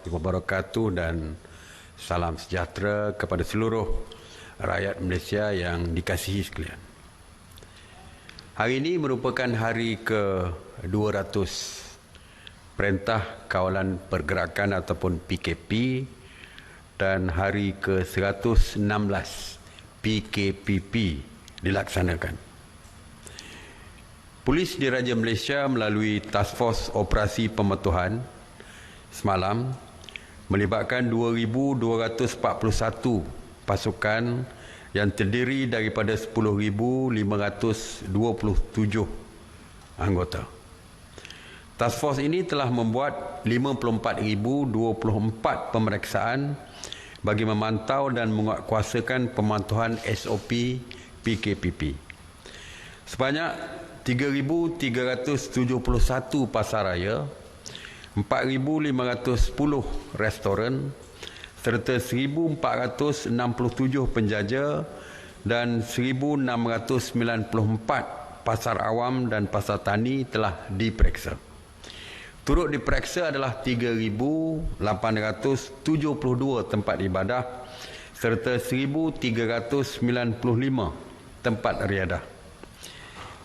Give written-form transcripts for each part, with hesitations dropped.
wabarakatuh dan salam sejahtera kepada seluruh rakyat Malaysia yang dikasihi sekalian. Hari ini merupakan hari ke-200 Perintah Kawalan Pergerakan ataupun PKP dan hari ke-116 PKPP dilaksanakan. Polis Diraja Malaysia melalui Task Force Operasi Pematuhan semalam melibatkan 2,241 pasukan yang terdiri daripada 10,527 anggota. Task Force ini telah membuat 54,024 pemeriksaan bagi memantau dan menguatkuasakan pemantauan SOP PKPP. Sebanyak 3,371 pasaraya, 4,510 restoran serta 1,467 penjaja dan 1,694 pasar awam dan pasar tani telah diperiksa. Turut diperiksa adalah 3,872 tempat ibadah serta 1,395 tempat riadah.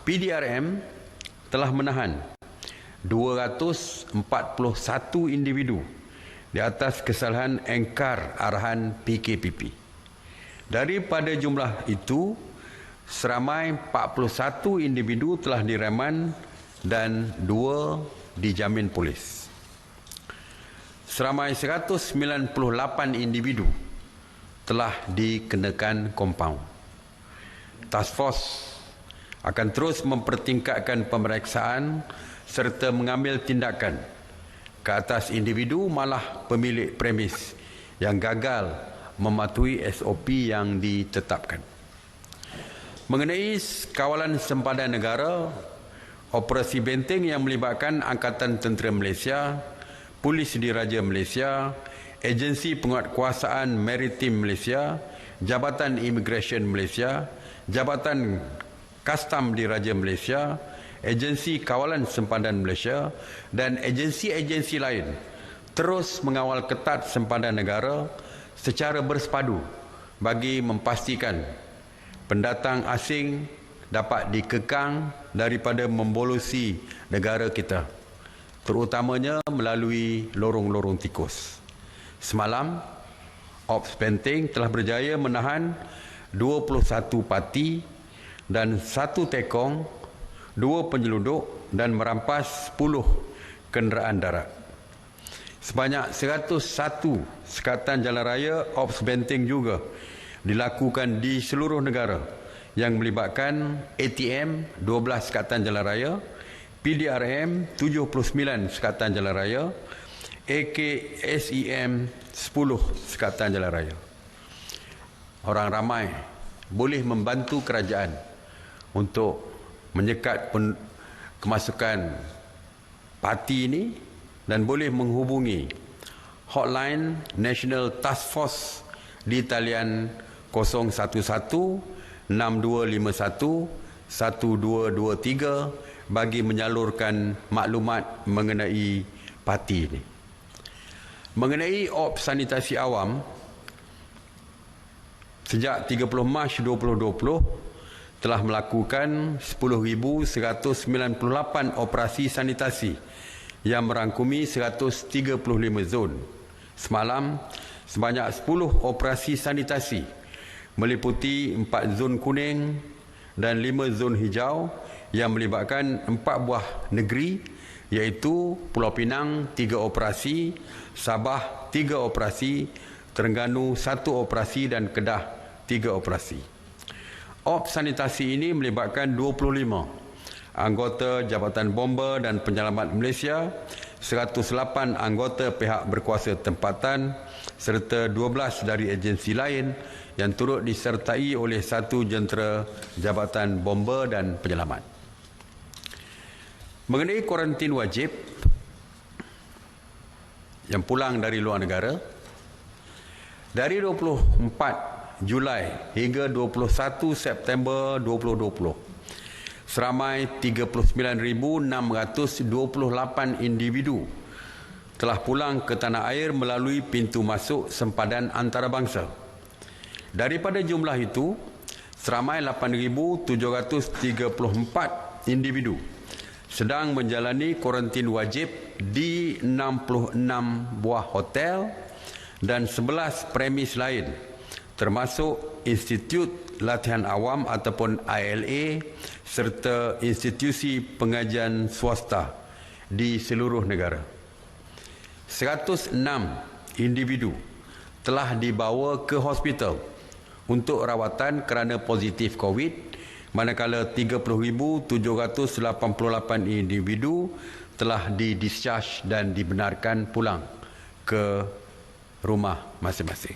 PDRM telah menahan 241 individu di atas kesalahan engkar arahan PKPP. Daripada jumlah itu, seramai 41 individu telah direman dan 2 dijamin polis. Seramai 198 individu telah dikenakan kompaun. Task Force akan terus mempertingkatkan pemeriksaan serta mengambil tindakan ke atas individu malah pemilik premis yang gagal mematuhi SOP yang ditetapkan. Mengenai kawalan sempadan negara, operasi benteng yang melibatkan Angkatan Tentera Malaysia, Polis Diraja Malaysia, Agensi Penguatkuasaan Maritim Malaysia, Jabatan Imigresen Malaysia, Jabatan Kastam Diraja Malaysia, Agensi Kawalan Sempadan Malaysia dan agensi-agensi lain terus mengawal ketat sempadan negara secara bersepadu bagi memastikan pendatang asing dapat dikekang daripada membolosi negara kita, terutamanya melalui lorong-lorong tikus. Semalam, Ops Benteng telah berjaya menahan 21 parti dan 1 tekong, 2 penyelundup dan merampas 10 kenderaan darat. Sebanyak 101 sekatan jalan raya Ops Benteng juga dilakukan di seluruh negara yang melibatkan ATM 12 sekatan jalan raya, PDRM 79 sekatan jalan raya, AKSEM 10 sekatan jalan raya. Orang ramai boleh membantu kerajaan untuk menyekat kemasukan parti ini dan boleh menghubungi hotline National Task Force di talian 011-6251-1223 bagi menyalurkan maklumat mengenai parti ini. Mengenai Ops Sanitasi Awam, sejak 30 Mac 2020 telah melakukan 10,198 operasi sanitasi yang merangkumi 135 zon. Semalam, sebanyak 10 operasi sanitasi meliputi 4 zon kuning dan 5 zon hijau yang melibatkan 4 buah negeri iaitu Pulau Pinang 3 operasi, Sabah 3 operasi, Terengganu 1 operasi dan Kedah 3 operasi. Ops sanitasi ini melibatkan 25 anggota Jabatan Bomba dan Penyelamat Malaysia, 108 anggota pihak berkuasa tempatan serta 12 dari agensi lain yang turut disertai oleh 1 jentera Jabatan Bomba dan Penyelamat. Mengenai kuarantin wajib yang pulang dari luar negara, dari 24 Julai hingga 21 September 2020, seramai 39,628 individu telah pulang ke tanah air melalui pintu masuk sempadan antarabangsa. Daripada jumlah itu, seramai 8,734 individu sedang menjalani kuarantin wajib di 66 buah hotel dan 11 premis lain, termasuk Institut Latihan Awam ataupun ILA serta institusi pengajian swasta di seluruh negara. 106 individu telah dibawa ke hospital untuk rawatan kerana positif COVID, manakala 30,788 individu telah didischarge dan dibenarkan pulang ke rumah masing-masing.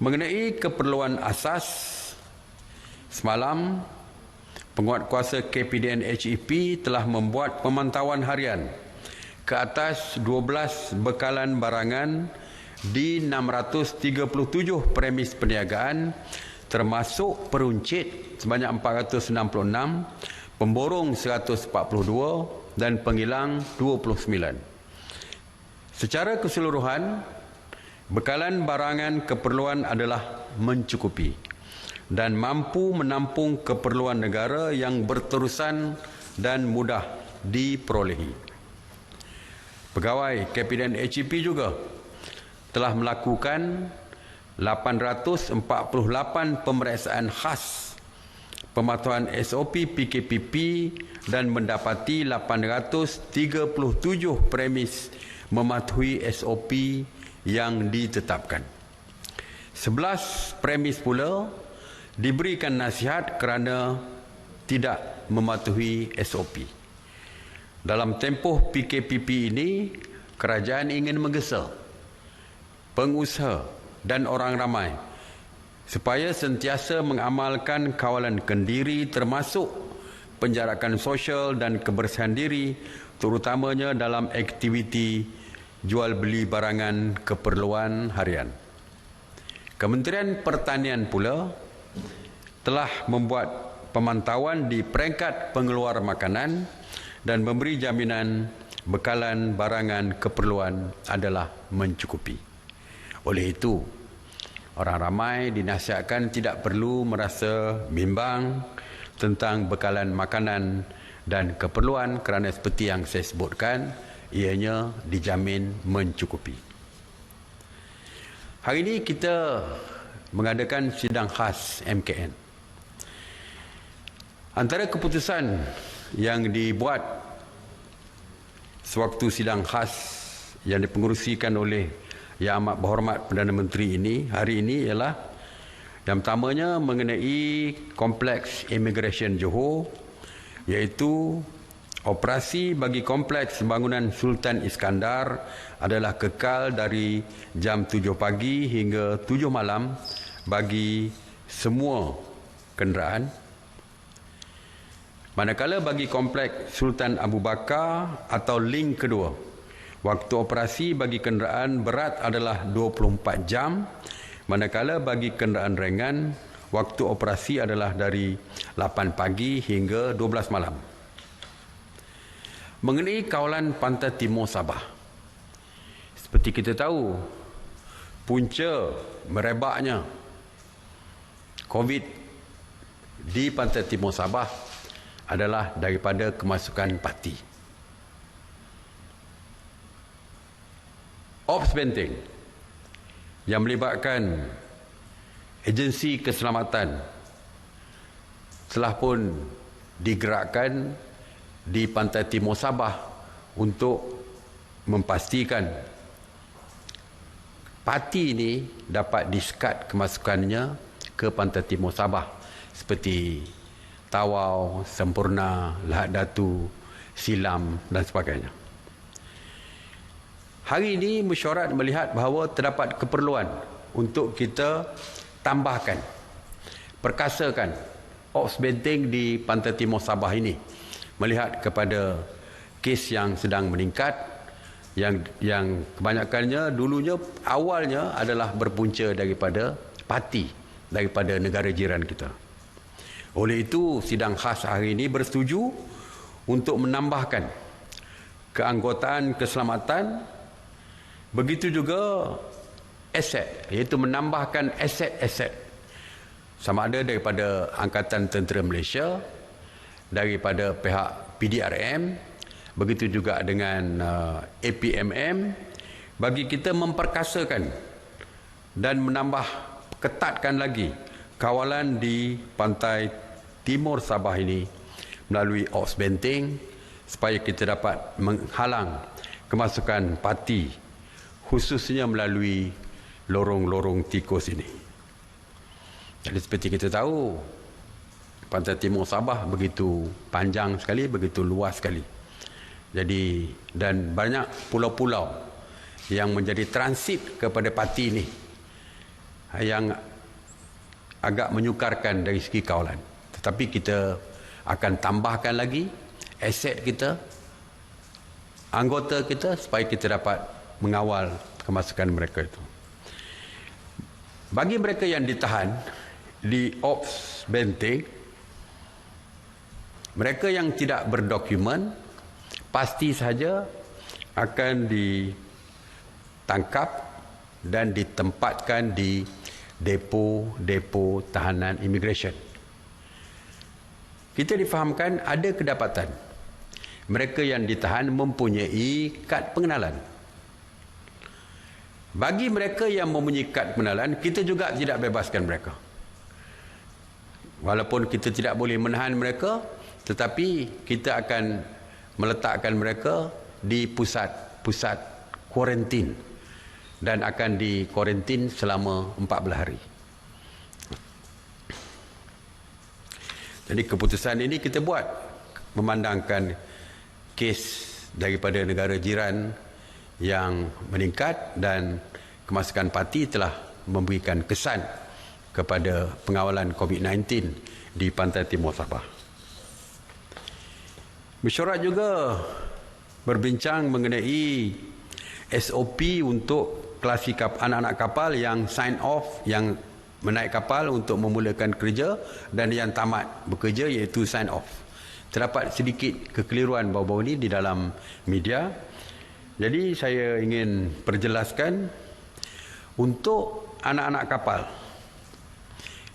Mengenai keperluan asas, semalam penguatkuasa KPDN HEP telah membuat pemantauan harian ke atas 12 bekalan barangan di 637 premis perniagaan, termasuk peruncit sebanyak 466, pemborong 142 dan penghilang 29. Secara keseluruhan, bekalan barangan keperluan adalah mencukupi dan mampu menampung keperluan negara yang berterusan dan mudah diperolehi. Pegawai KPDN HEP juga telah melakukan 848 pemeriksaan khas pematuhan SOP PKPP dan mendapati 837 premis mematuhi SOP yang ditetapkan. 11 premis pula diberikan nasihat kerana tidak mematuhi SOP. Dalam tempoh PKPP ini, kerajaan ingin menggesa pengusaha dan orang ramai supaya sentiasa mengamalkan kawalan kendiri termasuk penjarakan sosial dan kebersihan diri, terutamanya dalam aktiviti jual beli barangan keperluan harian. Kementerian Pertanian pula telah membuat pemantauan di peringkat pengeluar makanan dan memberi jaminan bekalan barangan keperluan adalah mencukupi. Oleh itu, orang ramai dinasihatkan tidak perlu merasa bimbang tentang bekalan makanan dan keperluan kerana seperti yang saya sebutkan, ianya dijamin mencukupi. Hari ini kita mengadakan sidang khas MKN. Antara keputusan yang dibuat sewaktu sidang khas yang dipengerusikan oleh Yang Amat Berhormat Perdana Menteri ini hari ini ialah yang pertamanya mengenai Kompleks Immigration Johor, iaitu operasi bagi Kompleks Bangunan Sultan Iskandar adalah kekal dari jam 7 pagi hingga 7 malam bagi semua kenderaan. Manakala bagi Kompleks Sultan Abu Bakar atau link kedua, waktu operasi bagi kenderaan berat adalah 24 jam, manakala bagi kenderaan ringan, waktu operasi adalah dari 8 pagi hingga 12 malam. Mengenai kawalan pantai timur Sabah, seperti kita tahu, punca merebaknya COVID di pantai timur Sabah adalah daripada kemasukan parti. Ops benteng yang melibatkan agensi keselamatan telah pun digerakkan di pantai timur Sabah untuk memastikan parti ini dapat disekat kemasukannya ke pantai timur Sabah seperti Tawau, Sempurna, Lahad Datu, Silam dan sebagainya. Hari ini mesyuarat melihat bahawa terdapat keperluan untuk kita tambahkan, perkasakan ops benteng di pantai timur Sabah ini melihat kepada kes yang sedang meningkat yang kebanyakannya dulunya awalnya adalah berpunca daripada parti daripada negara jiran kita. Oleh itu, sidang khas hari ini bersetuju untuk menambahkan keanggotaan keselamatan, begitu juga aset, iaitu menambahkan aset-aset sama ada daripada Angkatan Tentera Malaysia, daripada pihak PDRM, begitu juga dengan APMM, bagi kita memperkasakan dan menambah ketatkan lagi kawalan di pantai timur Sabah ini melalui Ops Benting supaya kita dapat menghalang kemasukan parti khususnya melalui lorong-lorong tikus ini. Jadi seperti kita tahu, pantai timur Sabah begitu panjang sekali, begitu luas sekali. Jadi dan banyak pulau-pulau yang menjadi transit kepada parti ini yang agak menyukarkan dari segi kawalan. Tetapi kita akan tambahkan lagi aset kita, anggota kita supaya kita dapat mengawal kemasukan mereka itu. Bagi mereka yang ditahan di Ops Benting, mereka yang tidak berdokumen pasti saja akan ditangkap dan ditempatkan di depo-depo tahanan imigresen. Kita difahamkan ada kedapatan mereka yang ditahan mempunyai kad pengenalan. Bagi mereka yang mempunyai kad pengenalan, kita juga tidak bebaskan mereka. Walaupun kita tidak boleh menahan mereka, tetapi kita akan meletakkan mereka di pusat kuarantin dan akan dikuarantin selama 14 hari. Jadi keputusan ini kita buat memandangkan kes daripada negara jiran yang meningkat dan kemasukan parti telah memberikan kesan kepada pengawalan COVID-19 di pantai timur Sabah. Mesyuarat juga berbincang mengenai SOP untuk kelas anak-anak kapal yang sign off, yang menaik kapal untuk memulakan kerja dan yang tamat bekerja, iaitu sign off. Terdapat sedikit kekeliruan baru-baru ini di dalam media. Jadi saya ingin perjelaskan untuk anak-anak kapal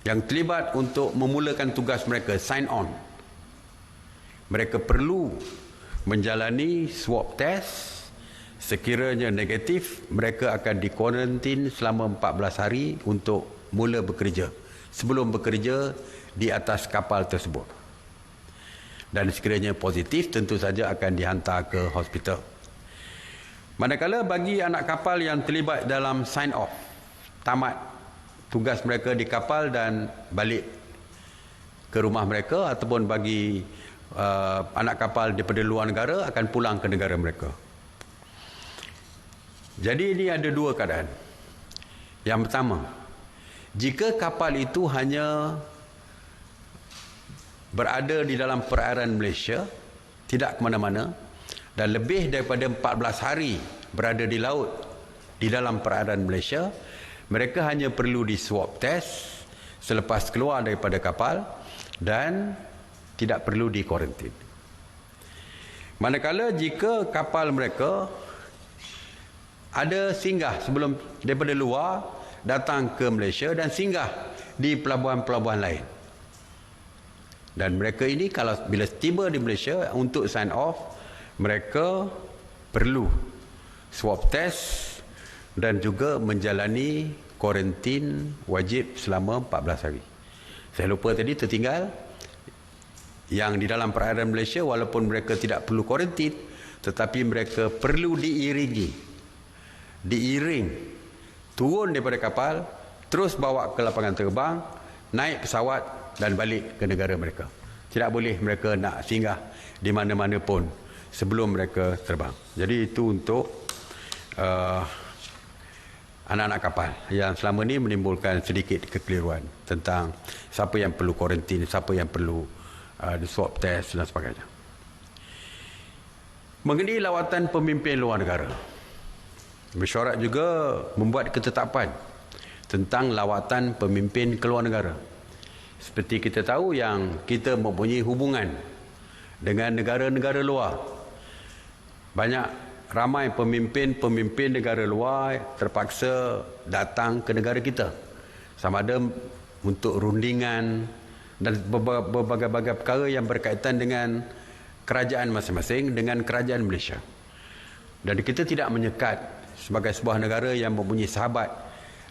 yang terlibat untuk memulakan tugas mereka, sign on, mereka perlu menjalani swab test. Sekiranya negatif, mereka akan dikuarantin selama 14 hari untuk mula bekerja, sebelum bekerja di atas kapal tersebut. Dan sekiranya positif, tentu saja akan dihantar ke hospital. Manakala bagi anak kapal yang terlibat dalam sign off, tamat tugas mereka di kapal dan balik ke rumah mereka, ataupun bagi anak kapal daripada luar negara akan pulang ke negara mereka. Jadi ini ada dua keadaan. Yang pertama, jika kapal itu hanya berada di dalam perairan Malaysia, tidak ke mana-mana, dan lebih daripada 14 hari berada di laut di dalam perairan Malaysia, mereka hanya perlu di swab test selepas keluar daripada kapal dan tidak perlu di kuarantin. Manakala jika kapal mereka ada singgah sebelum daripada luar datang ke Malaysia dan singgah di pelabuhan-pelabuhan lain, dan mereka ini kalau bila tiba di Malaysia untuk sign off, mereka perlu swab test dan juga menjalani kuarantin wajib selama 14 hari. Saya lupa tadi tertinggal yang di dalam perairan Malaysia, walaupun mereka tidak perlu kuarantin, tetapi mereka perlu diiring turun daripada kapal, terus bawa ke lapangan terbang, naik pesawat dan balik ke negara mereka. Tidak boleh mereka nak singgah di mana-mana pun sebelum mereka terbang. Jadi itu untuk anak-anak kapal yang selama ini menimbulkan sedikit kekeliruan tentang siapa yang perlu kuarantin, siapa yang perlu swab test dan sebagainya. Mengenai lawatan pemimpin luar negara, mesyuarat juga membuat ketetapan tentang lawatan pemimpin ke luar negara. Seperti kita tahu yang kita mempunyai hubungan dengan negara-negara luar Ramai pemimpin negara luar terpaksa datang ke negara kita. Sama ada untuk rundingan dan berbagai-bagai perkara yang berkaitan dengan kerajaan masing-masing dengan kerajaan Malaysia. Dan kita tidak menyekat sebagai sebuah negara yang mempunyai sahabat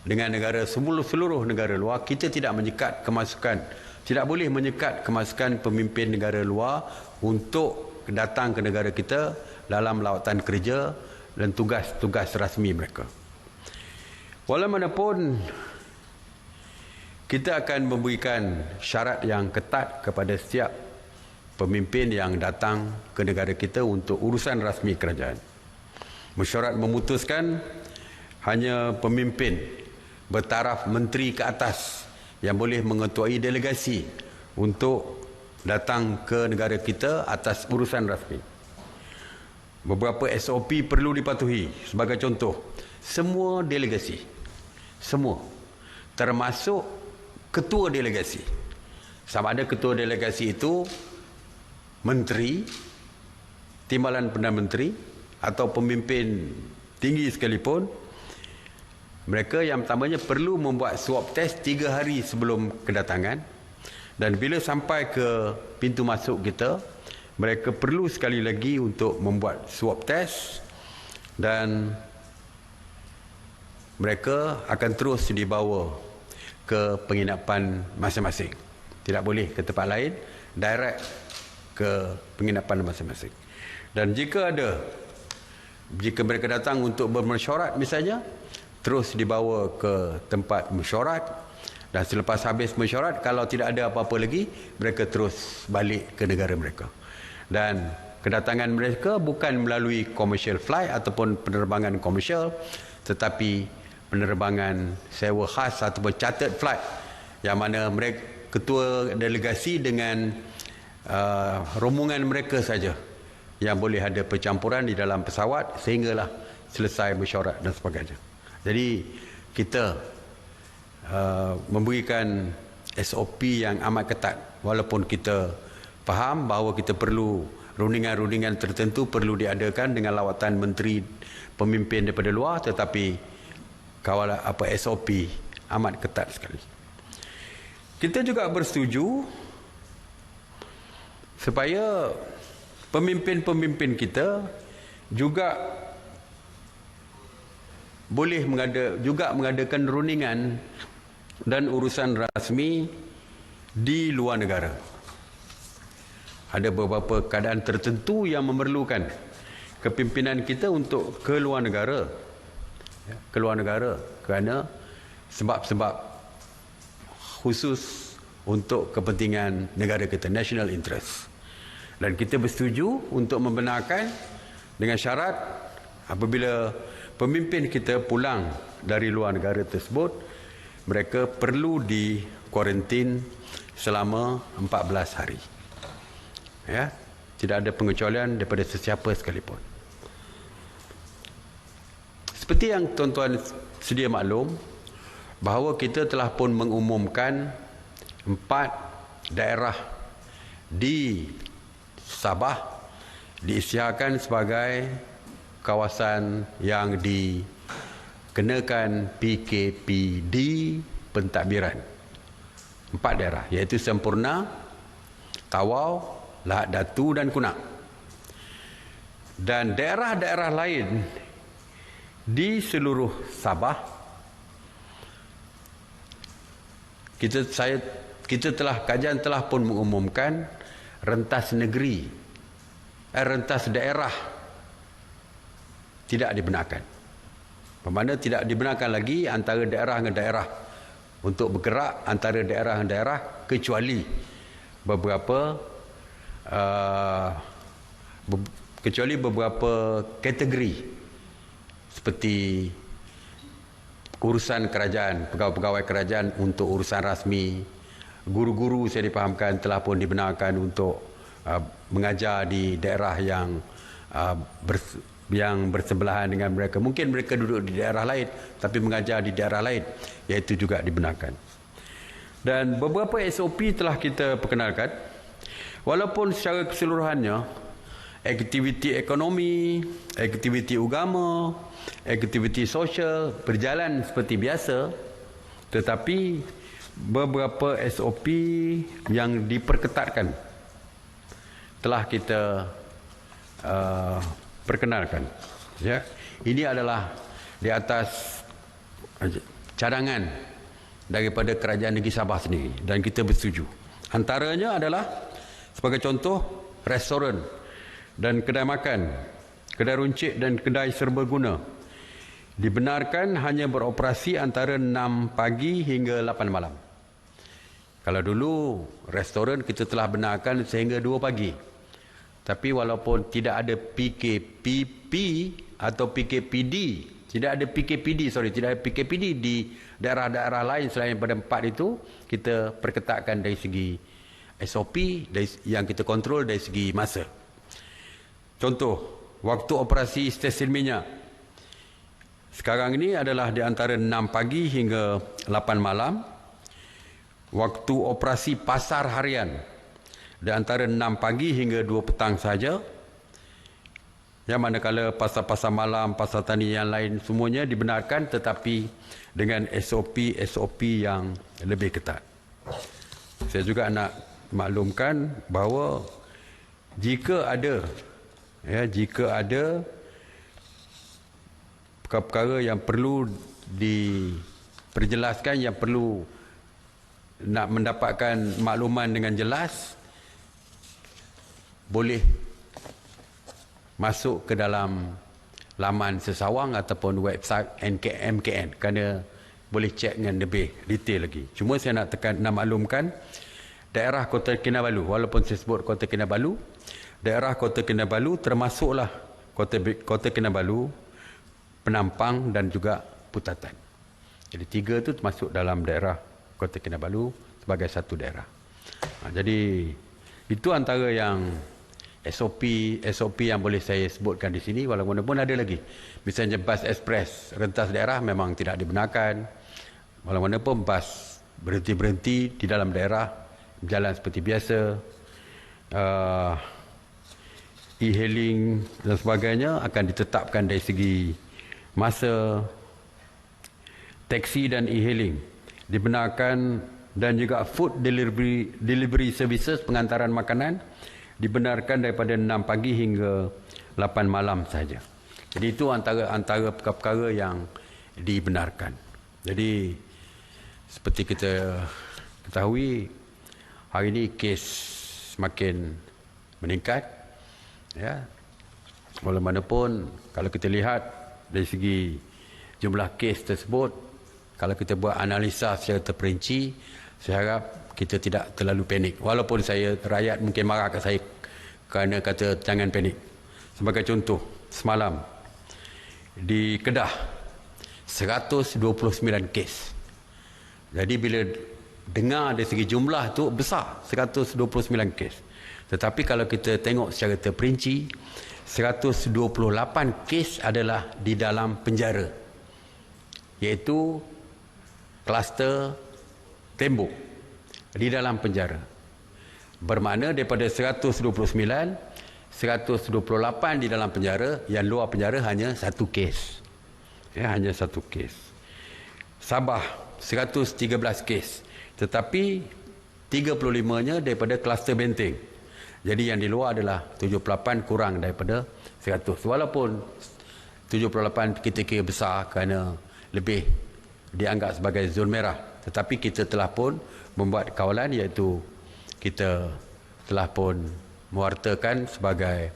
dengan seluruh negara luar, kita tidak menyekat kemasukan. Tidak boleh menyekat kemasukan pemimpin negara luar untuk datang ke negara kita dalam lawatan kerja dan tugas-tugas rasmi mereka. Walaupun kita akan memberikan syarat yang ketat kepada setiap pemimpin yang datang ke negara kita untuk urusan rasmi kerajaan. Mesyuarat memutuskan hanya pemimpin bertaraf menteri ke atas yang boleh mengetuai delegasi untuk datang ke negara kita atas urusan rasmi. Beberapa SOP perlu dipatuhi. Sebagai contoh, semua delegasi, semua, termasuk ketua delegasi, sama ada ketua delegasi itu menteri, timbalan Perdana Menteri atau pemimpin tinggi sekalipun, mereka yang pertamanya perlu membuat swab test 3 hari sebelum kedatangan, dan bila sampai ke pintu masuk kita, mereka perlu sekali lagi untuk membuat swab test, dan mereka akan terus dibawa ke penginapan masing-masing. Tidak boleh ke tempat lain, direct ke penginapan masing-masing. Dan jika mereka datang untuk bermesyuarat misalnya, terus dibawa ke tempat mesyuarat, dan selepas habis mesyuarat, kalau tidak ada apa-apa lagi, mereka terus balik ke negara mereka. Dan kedatangan mereka bukan melalui commercial flight ataupun penerbangan komersial, tetapi penerbangan sewa khas ataupun chartered flight, yang mana mereka, ketua delegasi dengan rombongan mereka saja yang boleh ada percampuran di dalam pesawat sehinggalah selesai mesyuarat dan sebagainya. Jadi kita memberikan SOP yang amat ketat, walaupun kita faham bahawa kita perlu rundingan-rundingan tertentu perlu diadakan dengan lawatan menteri pemimpin daripada luar, tetapi SOP amat ketat sekali. Kita juga bersetuju supaya pemimpin-pemimpin kita juga boleh mengadakan rundingan dan urusan rasmi di luar negara. Ada beberapa keadaan tertentu yang memerlukan kepimpinan kita untuk ke luar negara. Kerana sebab-sebab khusus untuk kepentingan negara kita, national interest. Dan kita bersetuju untuk membenarkan dengan syarat apabila pemimpin kita pulang dari luar negara tersebut, mereka perlu di kuarantin selama 14 hari. Ya, tidak ada pengecualian daripada sesiapa sekalipun. Seperti yang tuan-tuan sedia maklum, bahawa kita telah pun mengumumkan 4 daerah di Sabah diisytiharkan sebagai kawasan yang dikenakan PKPD pentadbiran. 4 daerah, iaitu Sempurna, Tawau, Lahad Datu dan Kunak. Dan daerah-daerah lain di seluruh Sabah, kajian telah pun mengumumkan rentas negeri, rentas daerah tidak dibenarkan. Bermakna tidak dibenarkan lagi antara daerah dengan daerah untuk bergerak antara daerah dengan daerah, kecuali beberapa kategori seperti urusan kerajaan, pegawai-pegawai kerajaan untuk urusan rasmi, guru-guru saya dipahamkan telah pun dibenarkan untuk mengajar di daerah yang bersebelahan dengan mereka. Mungkin mereka duduk di daerah lain tapi mengajar di daerah lain, iaitu juga dibenarkan. Dan beberapa SOP telah kita perkenalkan. Walaupun secara keseluruhannya aktiviti ekonomi, aktiviti agama, aktiviti sosial berjalan seperti biasa, tetapi beberapa SOP yang diperketatkan telah kita perkenalkan. Ya, ini adalah di atas cadangan daripada Kerajaan Negeri Sabah sendiri dan kita bersetuju. Antaranya adalah sebagai contoh restoran dan kedai makan, kedai runcit dan kedai serbaguna dibenarkan hanya beroperasi antara 6 pagi hingga 8 malam. Kalau dulu restoran kita telah benarkan sehingga 2 pagi. Tapi walaupun tidak ada PKPP atau PKPD, tidak ada PKPD di daerah-daerah lain selain pada 4 itu, kita perketatkan dari segi SOP yang kita kontrol dari segi masa. Contoh, waktu operasi stesen minyak sekarang ini adalah di antara 6 pagi hingga 8 malam. Waktu operasi pasar harian di antara 6 pagi hingga 2 petang saja. Yang manakala pasar-pasar malam, pasar tani yang lain semuanya dibenarkan tetapi dengan SOP yang lebih ketat. Saya juga nak maklumkan bahawa jika ada perkara-perkara yang perlu diperjelaskan, yang perlu nak mendapatkan makluman dengan jelas, boleh masuk ke dalam laman Sesawang ataupun website MKN, kerana boleh cek dengan lebih detail lagi. Cuma saya nak maklumkan daerah Kota Kinabalu, walaupun saya sebut Kota Kinabalu, daerah Kota Kinabalu termasuklah Kota Kinabalu, Penampang dan juga Putatan. Jadi 3 itu termasuk dalam daerah Kota Kinabalu sebagai satu daerah. Jadi itu antara yang SOP yang boleh saya sebutkan di sini. Walaupun pun ada lagi, misalnya bas ekspres rentas daerah memang tidak dibenarkan. Walaupun pun bas berhenti di dalam daerah berjalan seperti biasa. E-hailing dan sebagainya akan ditetapkan dari segi masa. Taksi dan e-hailing dibenarkan, dan juga food delivery services, pengantaran makanan, dibenarkan daripada 6 pagi hingga 8 malam saja. Jadi itu antara perkara-perkara yang dibenarkan. Jadi seperti kita ketahui, hari ini kes semakin meningkat. Ya. Walaupun kalau kita lihat dari segi jumlah kes tersebut, kalau kita buat analisa secara terperinci, saya harap kita tidak terlalu panik. Walaupun rakyat mungkin marah kat saya kerana kata jangan panik. Sebagai contoh, semalam di Kedah 129 kes. Jadi bila dengar dari segi jumlah tu besar, 129 kes. Tetapi kalau kita tengok secara terperinci, 128 kes adalah di dalam penjara, iaitu kluster tembok di dalam penjara. Bermakna daripada 129, 128 di dalam penjara, yang luar penjara hanya 1 kes. Ya, hanya 1 kes. Sabah 113 kes. Tetapi 35-nya daripada kluster benteng. Jadi yang di luar adalah 78 kurang daripada 100. Walaupun 78 kita kira besar kerana lebih dianggap sebagai zon merah, tetapi kita telah pun membuat kawalan, iaitu kita telah pun mewartakan sebagai,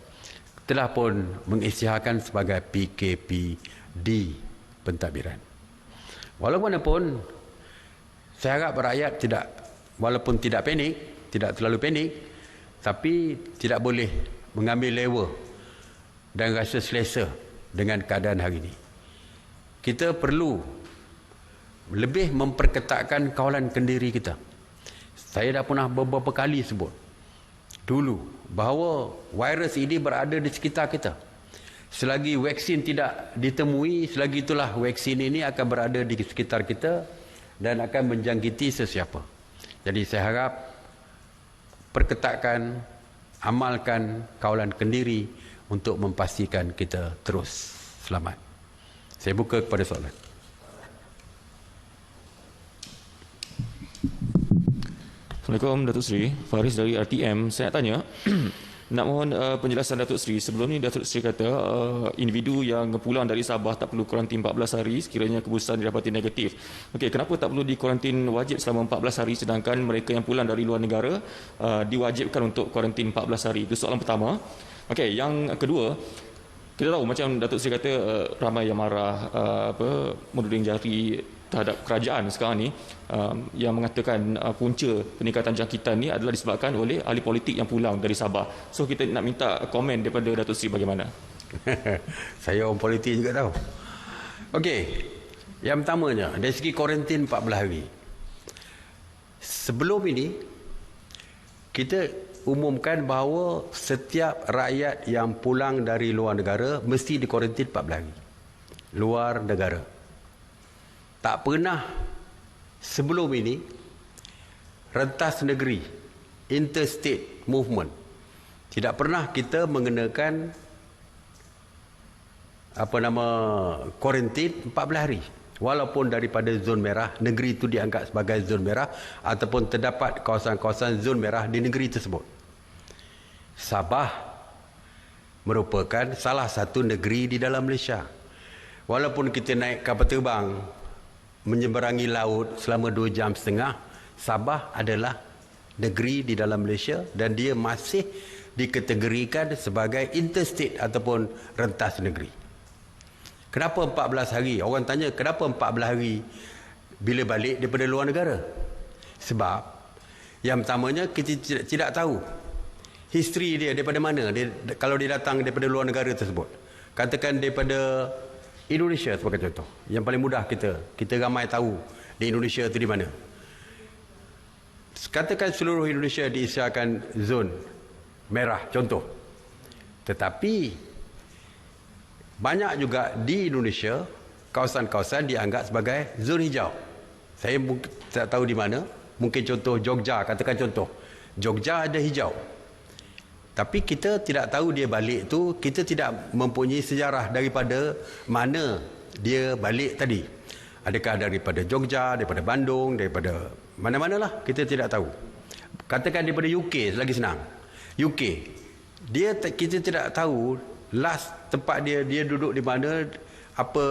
telah pun mengisytiharkan sebagai PKPD pentadbiran. Walaupun saya harap rakyat tidak, walaupun tidak panik, tidak terlalu panik, tapi tidak boleh mengambil lewa dan rasa selesa dengan keadaan hari ini. Kita perlu lebih memperketatkan kawalan kendiri kita. Saya dah pernah beberapa kali sebut dulu bahawa virus ini berada di sekitar kita. Selagi vaksin tidak ditemui, selagi itulah vaksin ini akan berada di sekitar kita dan akan menjangkiti sesiapa. Jadi saya harap perketatkan, amalkan kawalan kendiri untuk memastikan kita terus selamat. Saya buka kepada soalan. Assalamualaikum Datuk Seri, Faris dari RTM. Saya nak tanya, nak mohon penjelasan Datuk Seri. Sebelum ni Datuk Seri kata individu yang pulang dari Sabah tak perlu kuarantin 14 hari sekiranya keputusan didapati negatif. Okey, kenapa tak perlu dikuarantin wajib selama 14 hari sedangkan mereka yang pulang dari luar negara diwajibkan untuk kuarantin 14 hari? Itu soalan pertama. Okey, yang kedua, kita tahu macam Datuk Seri kata ramai yang marah menuding jari terhadap kerajaan sekarang ni yang mengatakan punca peningkatan jangkitan ni adalah disebabkan oleh ahli politik yang pulang dari Sabah. So kita nak minta komen daripada Datuk Seri bagaimana? Saya orang politik juga tahu. Okey, yang pertamanya dari segi kuarantin 14 hari. Sebelum ini kita umumkan bahawa setiap rakyat yang pulang dari luar negara mesti dikuarantin 14 hari. Luar negara. Tak pernah sebelum ini rentas negeri, interstate movement, tidak pernah kita mengenakan kuarantin 14 hari. Walaupun daripada zon merah, negeri itu dianggap sebagai zon merah ataupun terdapat kawasan-kawasan zon merah di negeri tersebut. Sabah merupakan salah satu negeri di dalam Malaysia. Walaupun kita naik kapal terbang menyeberangi laut selama 2 jam setengah, Sabah adalah negeri di dalam Malaysia dan dia masih dikategorikan sebagai interstate ataupun rentas negeri. Kenapa 14 hari? Orang tanya kenapa 14 hari bila balik daripada luar negara? Sebab yang pertamanya kita tidak tahu history dia daripada mana dia, kalau dia datang daripada luar negara tersebut. Katakan daripada Indonesia sebagai contoh. Yang paling mudah kita ramai tahu di Indonesia itu di mana. Katakan seluruh Indonesia diisiakan zon merah contoh. Tetapi banyak juga di Indonesia kawasan-kawasan dianggap sebagai zon hijau. Saya tak tahu di mana. Mungkin contoh Jogja, katakan contoh. Jogja ada hijau. Tapi kita tidak tahu dia balik tu, kita tidak mempunyai sejarah daripada mana dia balik tadi. Adakah daripada Jogja, daripada Bandung, daripada mana-manalah, kita tidak tahu. Katakan daripada UK, lagi senang. UK, kita tidak tahu last tempat dia duduk di mana, apa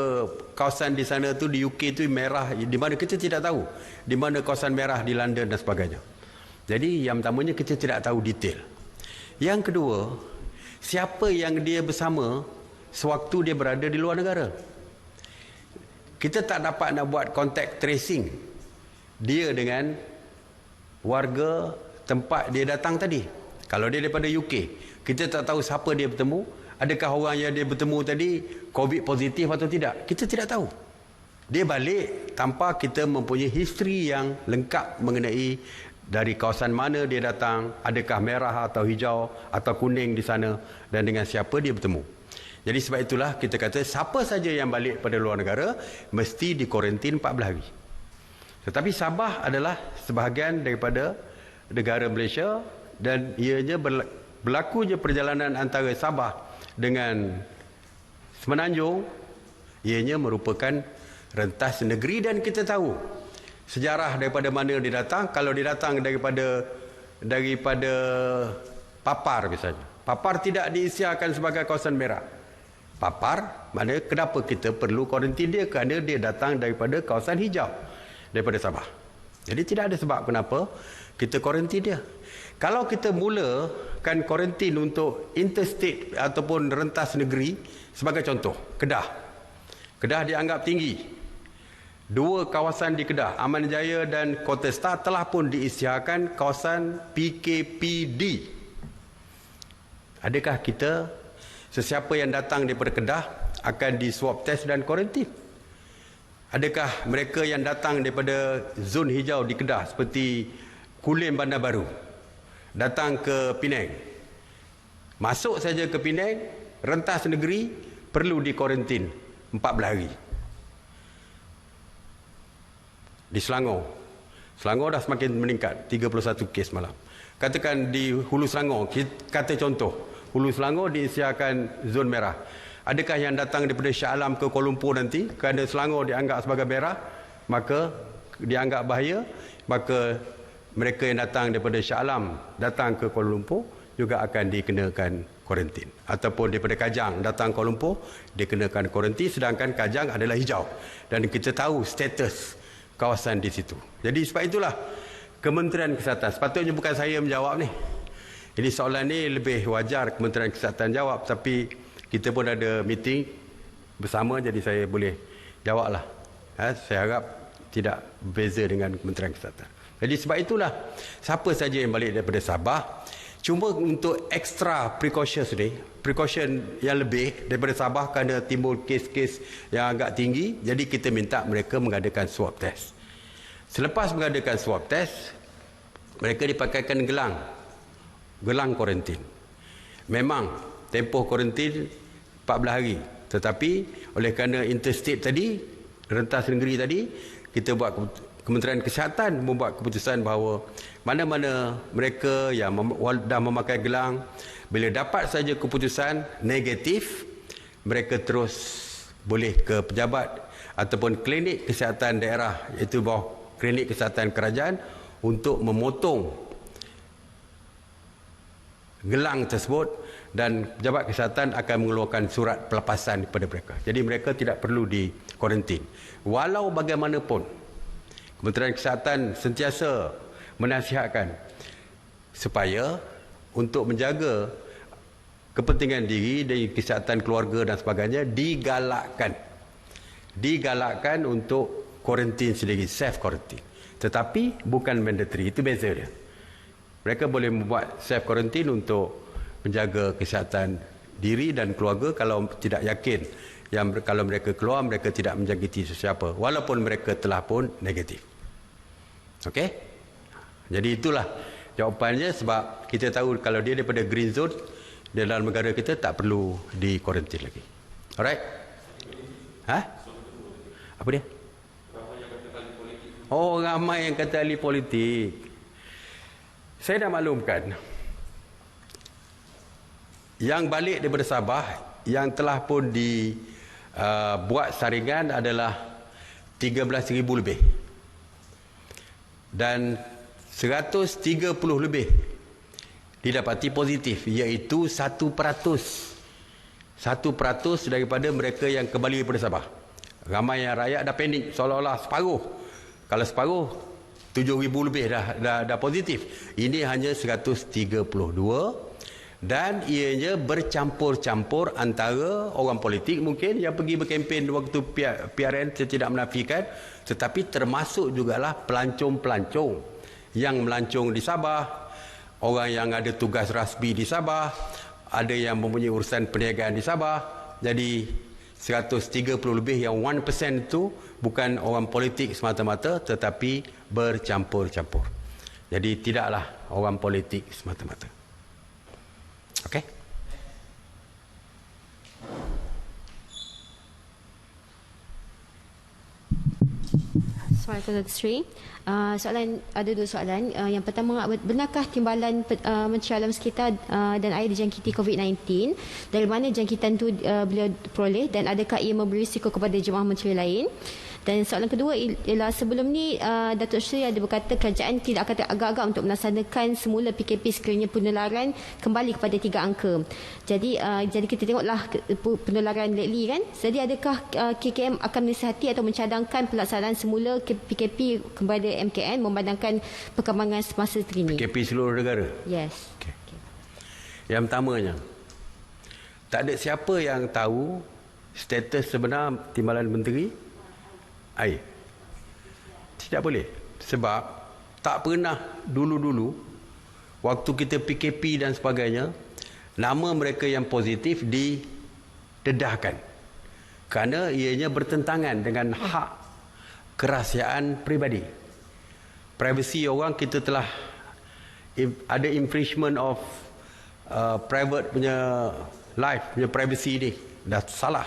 kawasan di sana tu di UK tu merah, di mana kita tidak tahu. Di mana kawasan merah di London dan sebagainya. Jadi yang pertamanya kita tidak tahu detail. Yang kedua, siapa yang dia bersama sewaktu dia berada di luar negara. Kita tak dapat nak buat contact tracing dia dengan warga tempat dia datang tadi. Kalau dia daripada UK, kita tak tahu siapa dia bertemu. Adakah orang yang dia bertemu tadi COVID positif atau tidak? Kita tidak tahu. Dia balik tanpa kita mempunyai history yang lengkap mengenai dari kawasan mana dia datang, adakah merah atau hijau atau kuning di sana dan dengan siapa dia bertemu. Jadi sebab itulah kita kata siapa saja yang balik pada luar negara mesti dikuarantin 14 hari. Tetapi Sabah adalah sebahagian daripada negara Malaysia dan ianya berlakunya perjalanan antara Sabah dengan Semenanjung, ianya merupakan rentas negeri dan kita tahu sejarah daripada mana dia datang. Kalau dia datang daripada Papar misalnya. Papar tidak diisiakan sebagai kawasan merah. Papar, mana kenapa kita perlu kuarantin dia? Kerana dia datang daripada kawasan hijau, daripada Sabah. Jadi tidak ada sebab kenapa kita kuarantin dia. Kalau kita mulakan kuarantin untuk interstate ataupun rentas negeri, sebagai contoh, Kedah. Kedah dianggap tinggi. 2 kawasan di Kedah, Aman Jaya dan Kota Star telah pun diisiakan kawasan PKPD. Adakah kita, sesiapa yang datang daripada Kedah akan di swab test dan kuarantin? Adakah mereka yang datang daripada zon hijau di Kedah seperti Kulim Bandar Baru datang ke Penang, masuk saja ke Penang, rentas negeri perlu di kuarantin 14 hari? Di Selangor dah semakin meningkat, 31 kes malam. Katakan di Hulu Selangor, kata contoh Hulu Selangor diisiakan zon merah. Adakah yang datang daripada Shah Alam ke Kuala Lumpur nanti kerana Selangor dianggap sebagai merah, maka dianggap bahaya, maka mereka yang datang daripada Shah Alam datang ke Kuala Lumpur juga akan dikenakan kuarantin. Ataupun daripada Kajang datang Kuala Lumpur dikenakan kuarantin, sedangkan Kajang adalah hijau dan kita tahu status kawasan di situ. Jadi sebab itulah Kementerian Kesihatan, sepatutnya bukan saya menjawab ni. Jadi soalan ni lebih wajar Kementerian Kesihatan jawab, tapi kita pun ada meeting bersama, jadi saya boleh jawablah. Saya harap tidak berbeza dengan Kementerian Kesihatan. Jadi sebab itulah siapa saja yang balik daripada Sabah, cuma untuk extra precautions ni, precaution yang lebih daripada Sabah kerana timbul kes-kes yang agak tinggi, jadi kita minta mereka mengadakan swab test. Selepas mengadakan swab test, mereka dipakaikan gelang kuarantin. Memang tempoh kuarantin 14 hari, tetapi oleh kerana interstate tadi, rentas negeri tadi, kita buat, Kementerian Kesihatan membuat keputusan bahawa mana-mana mereka yang dah memakai gelang, bila dapat saja keputusan negatif, mereka terus boleh ke pejabat ataupun klinik kesihatan daerah, iaitu bawah klinik kesihatan kerajaan, untuk memotong gelang tersebut, dan pejabat kesihatan akan mengeluarkan surat pelepasan kepada mereka. Jadi mereka tidak perlu di kuarantin. Walau bagaimanapun, Kementerian Kesihatan sentiasa menasihatkan supaya untuk menjaga kepentingan diri dan kesihatan keluarga dan sebagainya, digalakkan untuk kuarantin sendiri, self quarantine. Tetapi bukan mandatory, itu beza dia. Mereka boleh membuat self quarantine untuk menjaga kesihatan diri dan keluarga kalau tidak yakin kalau mereka keluar mereka tidak menjangkiti sesiapa walaupun mereka telah pun negatif. Okey? Jadi itulah jawapannya, sebab kita tahu kalau dia daripada green zone di dalam negara kita tak perlu di kuarantin lagi. Alright? Apa dia? Oh, ramai yang kata ahli politik. Saya dah maklumkan, yang balik daripada Sabah yang telah pun dibuat saringan adalah 13,000 lebih, dan 130 lebih didapati positif, iaitu 1% daripada mereka yang kembali daripada Sabah. Ramai yang rakyat dah panik, seolah-olah separuh. Kalau separuh, 7,000 lebih dah positif. Ini hanya 132, dan ianya bercampur-campur antara orang politik mungkin yang pergi berkempen waktu PRN, saya tidak menafikan, tetapi termasuk jugalah pelancong-pelancong yang melancong di Sabah, orang yang ada tugas rasmi di Sabah, ada yang mempunyai urusan perniagaan di Sabah. Jadi 130 lebih yang 1% itu bukan orang politik semata-mata, tetapi bercampur-campur. Jadi tidaklah orang politik semata-mata. Okey? Assalamualaikum Datuk Seri. Ada dua soalan. Yang pertama, benarkah timbalan Menteri Alam Sekitar dan air dijangkiti COVID-19? Dari mana jangkitan itu beliau peroleh, dan adakah ia memberi risiko kepada jemaah menteri lain? Dan soalan kedua ialah, sebelum ni Datuk Seri ada berkata kerajaan tidak akan agak-agak untuk melaksanakan semula PKP sekiranya penularan kembali kepada 3 angka. Jadi kita tengoklah penularan lately kan. Jadi adakah KKM akan menasihati atau mencadangkan pelaksanaan semula PKP kepada MKN memandangkan perkembangan semasa terkini? PKP seluruh negara? Yes. Okay. Yang pertamanya, tak ada siapa yang tahu status sebenar timbalan menteri air. Tidak boleh. Sebab tak pernah dulu-dulu waktu kita PKP dan sebagainya, nama mereka yang positif didedahkan kerana ianya bertentangan dengan hak kerahsiaan peribadi. Privacy orang, kita telah ada infringement of private punya life, punya privacy ni dah salah.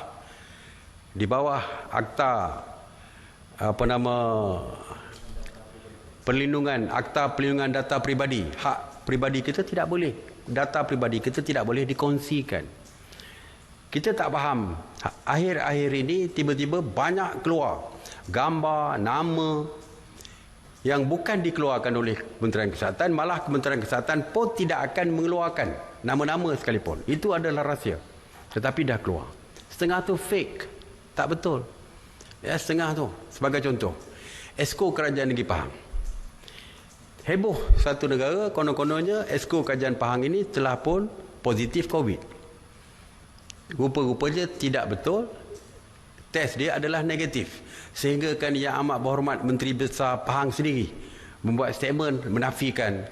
Di bawah akta Akta Perlindungan Data Peribadi, hak peribadi kita tidak boleh data peribadi kita tidak boleh dikongsikan. Kita tak faham. Akhir-akhir ini tiba-tiba banyak keluar gambar, nama yang bukan dikeluarkan oleh Kementerian Kesihatan, malah Kementerian Kesihatan pun tidak akan mengeluarkan nama-nama sekalipun. Itu adalah rahsia. Tetapi dah keluar. Setengah tu fake. Tak betul. Ya, setengah tu. Sebagai contoh, Esko Kerajaan Negeri Pahang. Heboh satu negara, konon-kononnya Esko Kerajaan Pahang ini telah pun positif COVID. Rupa-rupanya tidak betul. Test dia adalah negatif. Sehingga kan Yang Amat Berhormat Menteri Besar Pahang sendiri membuat statement menafikan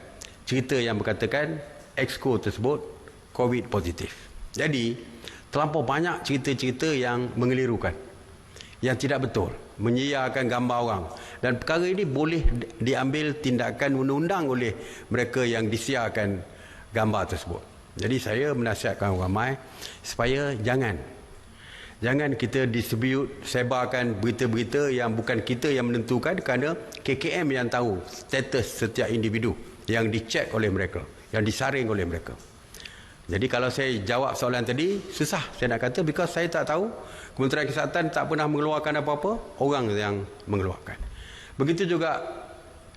cerita yang berkatakan Exco tersebut COVID positif. Jadi, terlampau banyak cerita-cerita yang mengelirukan, yang tidak betul, menyiarkan gambar orang. Dan perkara ini boleh diambil tindakan undang-undang oleh mereka yang disiarkan gambar tersebut. Jadi saya menasihatkan orang ramai supaya jangan kita distribute, sebarkan berita-berita yang bukan kita yang menentukan, kerana KKM yang tahu status setiap individu yang dicek oleh mereka, yang disaring oleh mereka. Jadi kalau saya jawab soalan tadi, susah saya nak kata, because saya tak tahu. Kementerian Kesihatan tak pernah mengeluarkan apa-apa, orang yang mengeluarkan. Begitu juga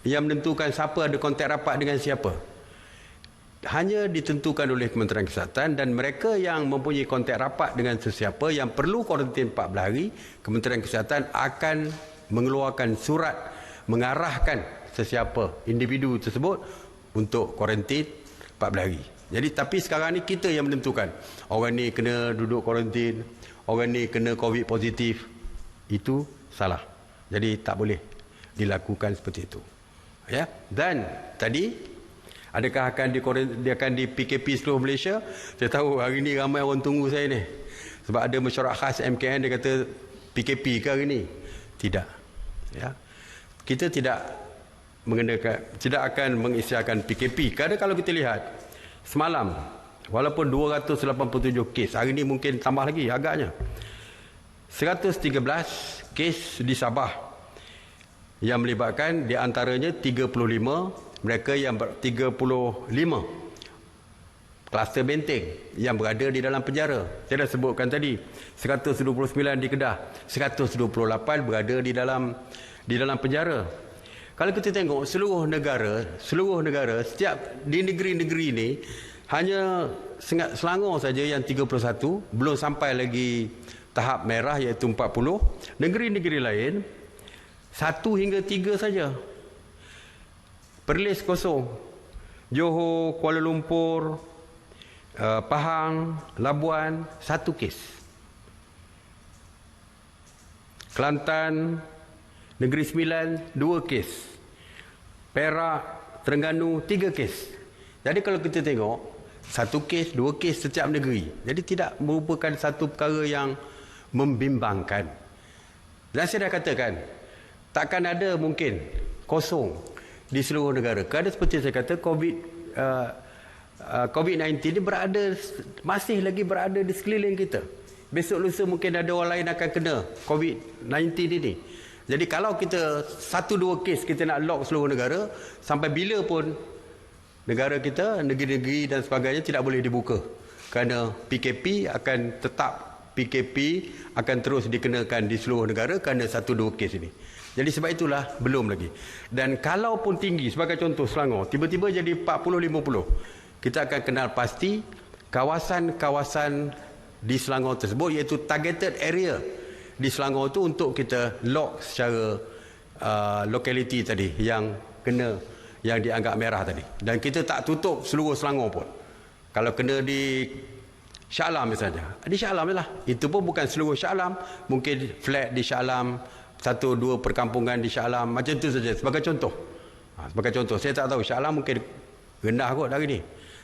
yang menentukan siapa ada kontak rapat dengan siapa, hanya ditentukan oleh Kementerian Kesihatan, dan mereka yang mempunyai kontak rapat dengan sesiapa yang perlu kuarantin 14 hari, Kementerian Kesihatan akan mengeluarkan surat mengarahkan sesiapa individu tersebut untuk kuarantin 14 hari. Jadi tapi sekarang ni kita yang menentukan orang ni kena duduk kuarantin, orang ni kena COVID positif. Itu salah. Jadi tak boleh dilakukan seperti itu. Ya. Dan tadi adakah dia akan di PKP seluruh Malaysia? Saya tahu hari ni ramai orang tunggu saya ni. Sebab ada mesyuarat khas MKN, dia kata PKP ke hari ni? Tidak. Ya. Kita tidak akan mengisytiharkan PKP. Kerana kalau kita lihat semalam, walaupun 287 kes, hari ini mungkin tambah lagi agaknya, 113 kes di Sabah yang melibatkan di antaranya 35 mereka yang 35 kluster benteng yang berada di dalam penjara. Saya dah sebutkan tadi, 129 di Kedah, 128 berada di dalam penjara. Kalau kita tengok seluruh negara, setiap di negeri-negeri ini, hanya Selangor saja yang 31, belum sampai lagi tahap merah iaitu 40. Negeri-negeri lain 1 hingga 3 saja. Perlis kosong. Johor, Kuala Lumpur, Pahang, Labuan 1 kes. Kelantan, Negeri Sembilan 2 kes. Perak, Terengganu 3 kes. Jadi kalau kita tengok 1 kes, 2 kes setiap negeri. Jadi tidak merupakan satu perkara yang membimbangkan. Dan saya dah katakan, takkan ada mungkin kosong di seluruh negara. Kerana seperti saya kata, COVID-19 ini masih lagi berada di sekeliling kita. Besok lusa mungkin ada orang lain akan kena COVID-19 ini. Jadi kalau kita 1-2 kes kita nak lock seluruh negara, sampai bila pun negara kita, negeri-negeri dan sebagainya tidak boleh dibuka. Kerana PKP akan terus dikenakan di seluruh negara kerana 1-2 kes ini. Jadi sebab itulah belum lagi. Dan kalau pun tinggi, sebagai contoh Selangor, tiba-tiba jadi 40-50, kita akan kenal pasti kawasan-kawasan di Selangor tersebut, iaitu targeted area di Selangor itu untuk kita lock secara locality tadi yang dianggap merah tadi. Dan kita tak tutup seluruh Selangor pun. Kalau kena di Shah Alam misalnya, di Shah Alam lah. Itu pun bukan seluruh Shah Alam, mungkin flat di Shah Alam, 1-2 perkampungan di Shah Alam, macam tu saja sebagai contoh. Sebagai contoh, saya tak tahu Shah Alam mungkin rendah kot hari ni.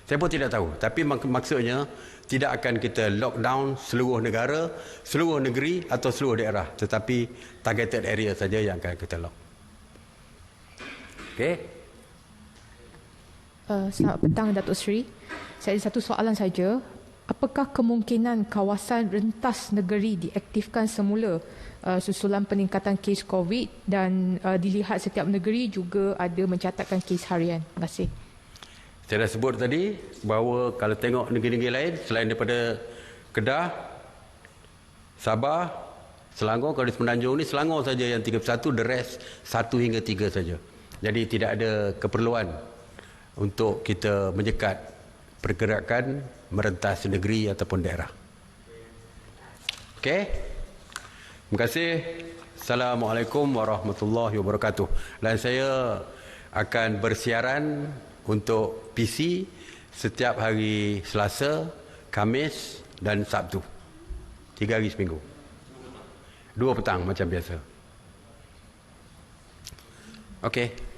Saya pun tidak tahu. Tapi maksudnya tidak akan kita lockdown seluruh negara, seluruh negeri atau seluruh daerah, tetapi targeted area saja yang akan kita lock. Okey. Selamat petang Datuk Seri. Saya ada satu soalan saja. Apakah kemungkinan kawasan rentas negeri diaktifkan semula susulan peningkatan kes COVID dan dilihat setiap negeri juga ada mencatatkan kes harian? Terima kasih. Saya dah sebut tadi bahawa kalau tengok negeri-negeri lain selain daripada Kedah, Sabah, Selangor, kalau di Semenanjung ni Selangor saja yang 31, the rest 1 hingga 3 saja. Jadi tidak ada keperluan untuk kita menyekat pergerakan merentas negeri ataupun daerah. Okey. Terima kasih. Assalamualaikum warahmatullahi wabarakatuh. Dan saya akan bersiaran untuk PC setiap hari Selasa, Khamis dan Sabtu. 3 hari seminggu. 2 petang macam biasa. Okey.